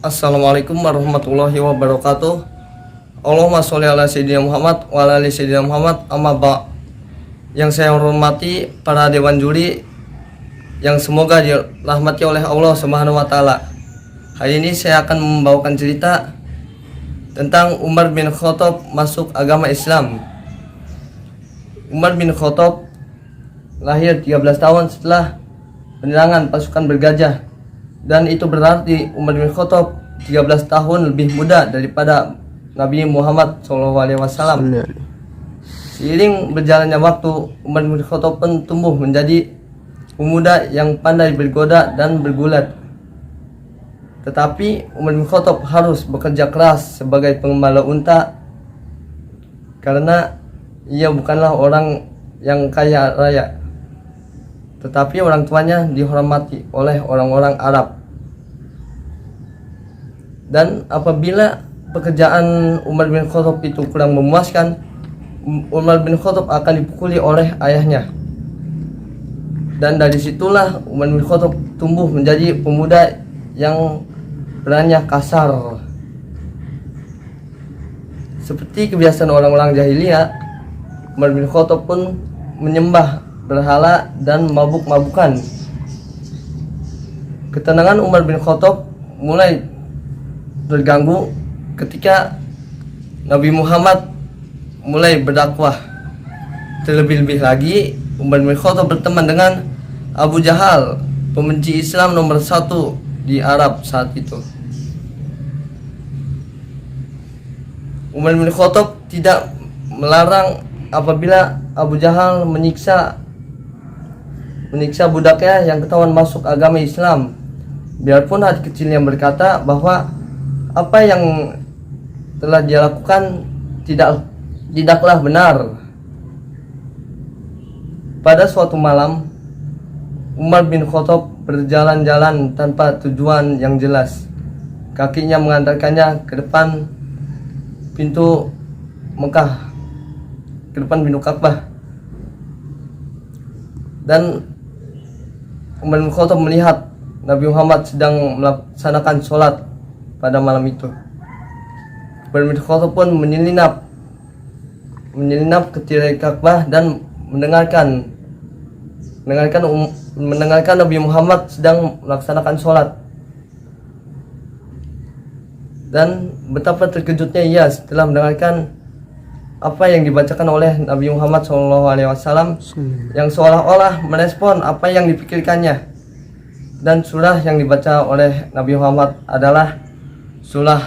Assalamualaikum warahmatullahi wabarakatuh. Allahumma sholli ala sayyidina Muhammad wa ala ali sayyidina Muhammad, amma ba'. Yang saya hormati para dewan juri yang semoga dirahmati oleh Allah Subhanahu wa taala. Hari ini saya akan membawakan cerita tentang Umar bin Khattab masuk agama Islam. Umar bin Khattab lahir 13 tahun setelah penyerangan pasukan bergajah, dan itu berarti Umar bin Khattab 13 tahun lebih muda daripada Nabi Muhammad SAW. Seiring berjalannya waktu, Umar bin Khattab pun tumbuh menjadi pemuda yang pandai bergoda dan bergulat. Tetapi Umar bin Khattab harus bekerja keras sebagai pengembala unta karena ia bukanlah orang yang kaya raya, tetapi orang tuanya dihormati oleh orang-orang Arab. Dan apabila pekerjaan Umar bin Khattab itu kurang memuaskan, Umar bin Khattab akan dipukuli oleh ayahnya. Dan dari situlah Umar bin Khattab tumbuh menjadi pemuda yang perannya kasar. Seperti kebiasaan orang-orang jahiliyah, Umar bin Khattab pun menyembah berhala dan mabuk-mabukan. Ketenangan Umar bin Khattab mulai terganggu ketika Nabi Muhammad mulai berdakwah. Terlebih-lebih lagi, Umar bin Khattab berteman dengan Abu Jahal, pembenci Islam nomor 1 di Arab saat itu. Umar bin Khattab tidak melarang apabila Abu Jahal menyiksa budaknya yang ketahuan masuk agama Islam, biarpun hati kecilnya berkata bahwa apa yang telah dia lakukan tidaklah benar. Pada suatu malam, Umar bin Khattab berjalan-jalan tanpa tujuan yang jelas. Kakinya mengantarkannya ke depan pintu Mekah, ke depan pintu Ka'bah. Dan Umar bin Khattab melihat Nabi Muhammad sedang melaksanakan sholat pada malam itu. Umar bin Khattab pun menyelinap ke tirai Ka'bah dan mendengarkan Nabi Muhammad sedang melaksanakan sholat. Dan betapa terkejutnya ia setelah mendengarkan apa yang dibacakan oleh Nabi Muhammad SAW, yang seolah-olah merespon apa yang dipikirkannya. Dan surah yang dibaca oleh Nabi Muhammad adalah surah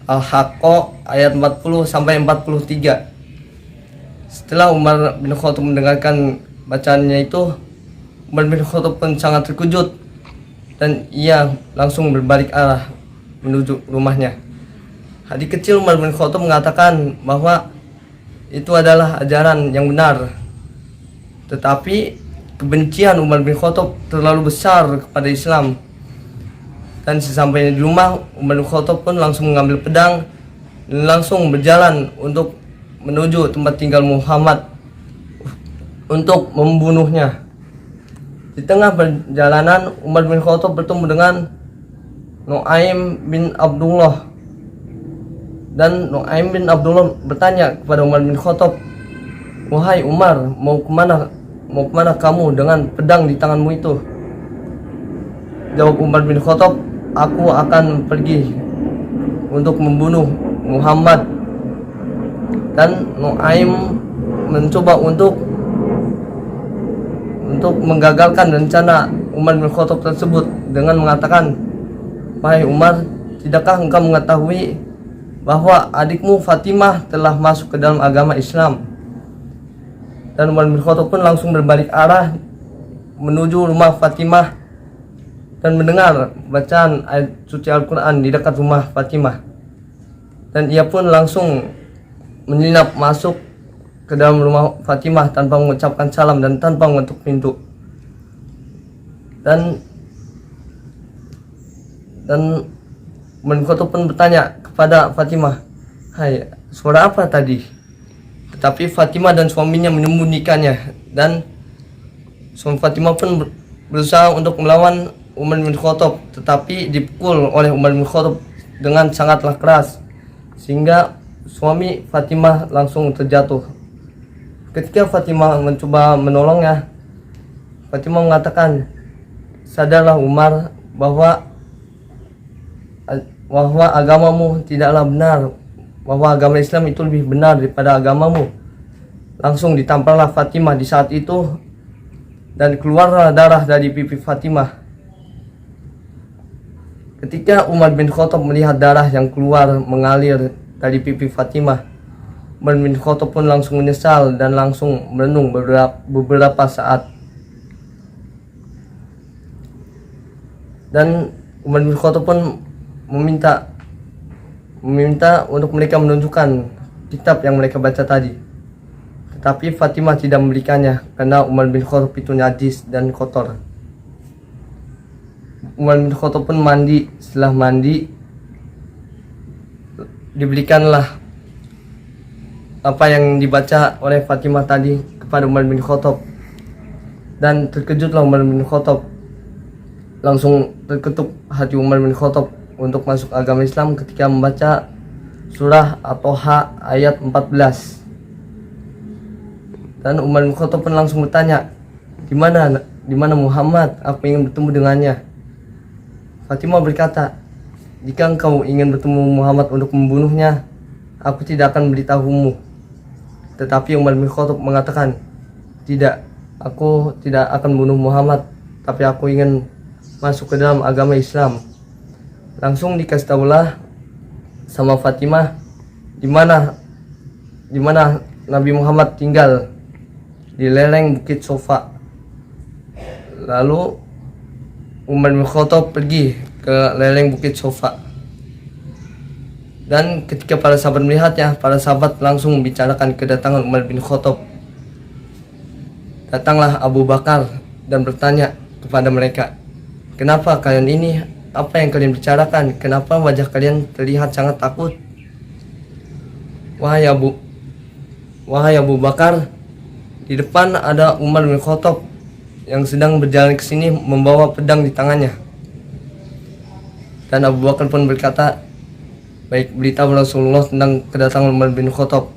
Al-Haqqah ayat 40 sampai 43. Setelah Umar bin Khattab mendengarkan bacaannya itu, Umar bin Khattab pun sangat terkejut dan ia langsung berbalik arah menuju rumahnya. Adik kecil Umar bin Khattab mengatakan bahwa itu adalah ajaran yang benar. Tetapi kebencian Umar bin Khattab terlalu besar kepada Islam. Dan sesampainya di rumah, Umar bin Khattab pun langsung mengambil pedang dan langsung berjalan untuk menuju tempat tinggal Muhammad untuk membunuhnya. Di tengah perjalanan, Umar bin Khattab bertemu dengan Nu'aim bin Abdullah. Dan Nu'aim bin Abdullah bertanya kepada Umar bin Khattab, "Wahai Umar, mau kemana kamu dengan pedang di tanganmu itu?" Jawab Umar bin Khattab, "Aku akan pergi untuk membunuh Muhammad." Dan Nu'aim mencoba untuk menggagalkan rencana Umar bin Khattab tersebut dengan mengatakan, "Wahai Umar, tidakkah engkau mengetahui bahwa adikmu Fatimah telah masuk ke dalam agama Islam?" Dan Umar bin Khattab pun langsung berbalik arah menuju rumah Fatimah dan mendengar bacaan ayat suci Al-Quran di dekat rumah Fatimah. Dan ia pun langsung menyelinap masuk ke dalam rumah Fatimah tanpa mengucapkan salam dan tanpa mengetuk pintu. Dan Umar bin Khattab pun bertanya kepada Fatimah, "Hai, suara apa tadi?" Tetapi Fatimah dan suaminya menyembunyikannya, dan suami Fatimah pun berusaha untuk melawan Umar bin Khattab, tetapi dipukul oleh Umar bin Khattab dengan sangatlah keras sehingga suami Fatimah langsung terjatuh. Ketika Fatimah mencoba menolongnya, Fatimah mengatakan, "Sadarlah Umar bahwa agamamu tidaklah benar, bahwa agama Islam itu lebih benar daripada agamamu." Langsung ditampaklah Fatimah di saat itu dan keluarlah darah dari pipi Fatimah. Ketika Umar bin Khattab melihat darah yang keluar mengalir dari pipi Fatimah, Umar bin Khattab pun langsung menyesal dan langsung merenung beberapa saat. Dan Umar bin Khattab pun meminta untuk mereka menunjukkan kitab yang mereka baca tadi. Tetapi Fatimah tidak memberikannya karena Umar bin Khattab itu najis dan kotor. Umar bin Khattab pun mandi. Setelah mandi, diberikanlah apa yang dibaca oleh Fatimah tadi kepada Umar bin Khattab. Dan terkejutlah Umar bin Khattab. Langsung terketuk hati Umar bin Khattab untuk masuk agama Islam ketika membaca surah At-Toha ayat 14. Dan Umar bin Khattab pun langsung bertanya, di mana Muhammad? Aku ingin bertemu dengannya. Fatimah berkata, "Jika engkau ingin bertemu Muhammad untuk membunuhnya, aku tidak akan memberitahumu." Tetapi Umar bin Khattab mengatakan, "Tidak, aku tidak akan bunuh Muhammad, tapi aku ingin masuk ke dalam agama Islam." Langsung dikasih tahulah sama Fatimah di mana Nabi Muhammad tinggal, di lereng Bukit Sofa. Lalu Umar bin Khattab pergi ke lereng Bukit Sofa. Dan ketika para sahabat melihatnya, para sahabat langsung membicarakan kedatangan Umar bin Khattab. Datanglah Abu Bakar dan bertanya kepada mereka, "Kenapa kalian ini? Apa yang kalian bicarakan? Kenapa wajah kalian terlihat sangat takut?" Wahai Abu Bakar, di depan ada Umar bin Khattab yang sedang berjalan ke sini membawa pedang di tangannya. Dan Abu Bakar pun berkata, "Baik, beritahu Rasulullah tentang kedatangan Umar bin Khattab.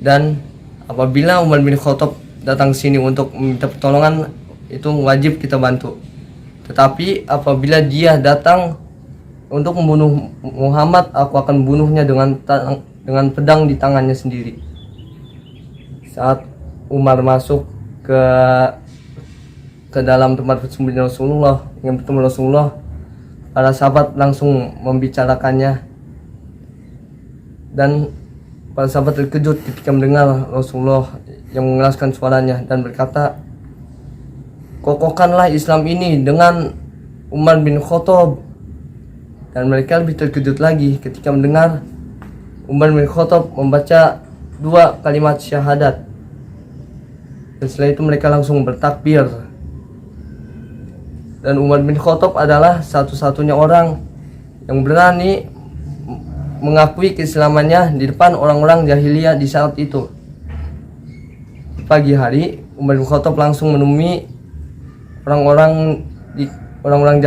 Dan apabila Umar bin Khattab datang sini untuk meminta pertolongan, itu wajib kita bantu. Tetapi apabila dia datang untuk membunuh Muhammad, aku akan bunuhnya dengan pedang di tangannya sendiri." Saat Umar masuk ke dalam tempat persembunyian Rasulullah, ingin bertemu Rasulullah, para sahabat langsung membicarakannya. Dan para sahabat terkejut ketika mendengar Rasulullah yang mengeraskan suaranya dan berkata, "Kokohkanlah Islam ini dengan Umar bin Khattab." Dan mereka lebih terkejut lagi ketika mendengar Umar bin Khattab membaca 2 kalimat syahadat. Dan setelah itu mereka langsung bertakbir. Dan Umar bin Khattab adalah satu-satunya orang yang berani mengakui keislamannya di depan orang-orang jahiliyah di saat itu. Di pagi hari, Umar bin Khattab langsung menemui orang-orang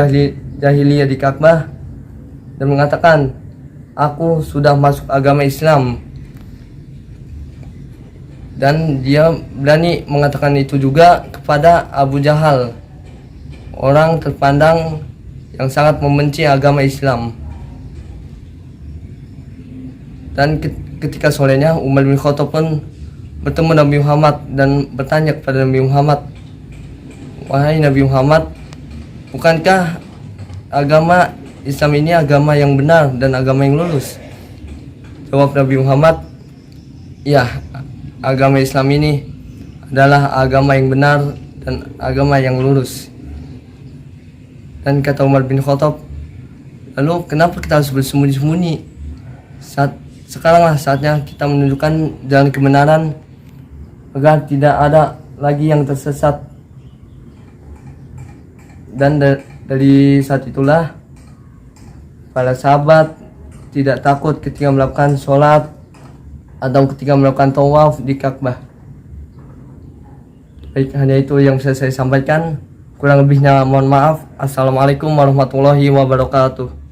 jahiliyah di Ka'bah dan mengatakan, "Aku sudah masuk agama Islam." Dan dia berani mengatakan itu juga kepada Abu Jahal, orang terpandang yang sangat membenci agama Islam. Dan ketika sorenya, Umar bin Khattab pun bertemu Nabi Muhammad dan bertanya kepada Nabi Muhammad, "Wahai Nabi Muhammad, bukankah agama Islam ini agama yang benar dan agama yang lurus?" Jawab Nabi Muhammad, "Ya, agama Islam ini adalah agama yang benar dan agama yang lurus." Dan kata Umar bin Khattab, "Lalu kenapa kita harus bersembunyi-sembunyi? Sekaranglah saatnya kita menunjukkan jalan kebenaran agar tidak ada lagi yang tersesat." Dan dari saat itulah para sahabat tidak takut ketika melakukan sholat atau ketika melakukan tawaf di Ka'bah. Baik, hanya itu yang bisa saya sampaikan. Kurang lebihnya mohon maaf. Assalamualaikum warahmatullahi wabarakatuh.